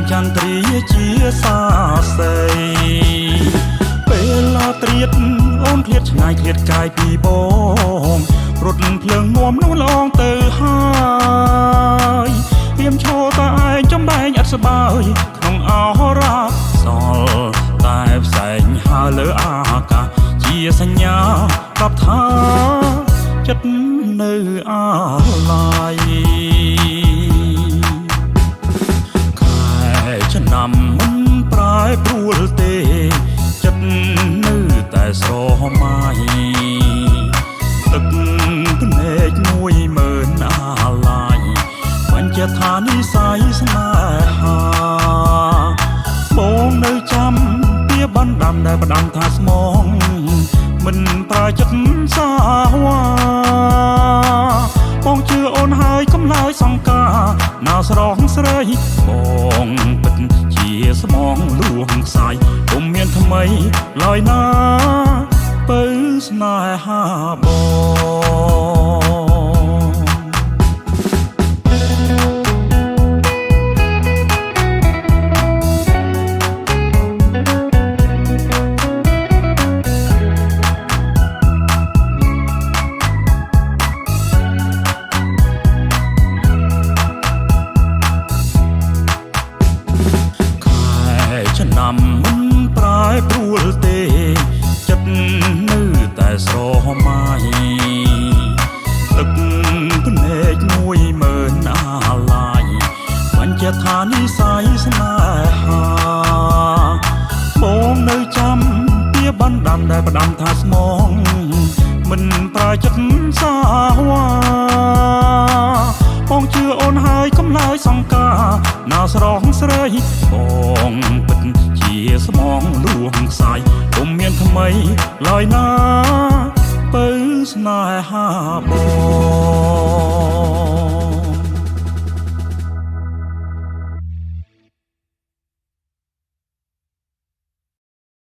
មានចន្ទ្រាជាសាស័យពេលឡាត្រៀតអូនឃ្លាតឆ្ងាយឃ្លាតកាយពីបងរត់ភ្លើងងំនោះឡងទៅហើយទៀមឈរតែឯងចំបែងអត់សបាយក្នុងអរ៉ាសល់តែផ្សែងហើលើអាកាសជាសញ្ញាប្រាប់ថាចិត្តនៅអាឡាយខែឆ្នាំមិនប្រែប្រួលទេចិត្តនៅតែស្រមៃទឹកភ្នែក1000000អាឡាយបញ្ជាក់ថានិស័យស្នេហាបងនៅចាំពីបណ្ដាំដែលផ្ដាំថាស្មងមិនប្រចិត្តសាវ៉ាបងជឿអូនហើយកុំឡើយសង្ការណាស្រងស្រីបងពិតជាស្មងលួងខ្សាយពុំមានថ្មីឡើយណាបើស្នេហាបងឆ្នាំមិនប្រែប្រួលទេចិត្តនៅតែស្រមៃទឹកភ្នែក1000000អាឡាយបញ្ជាក់ថានិស័យស្នេហាបងនៅចាំពីបណ្ដាំដែលផ្ដាំថាស្មងមិនប្រែចិត្តសាវ៉ាបងជឿអូនហើយកុំឡើយសង្ការណាស្រងស្រីបងពិតជាស្មងលួងខ្សាយពុំមានថ្មីឡើយណាបើស្នេហាបង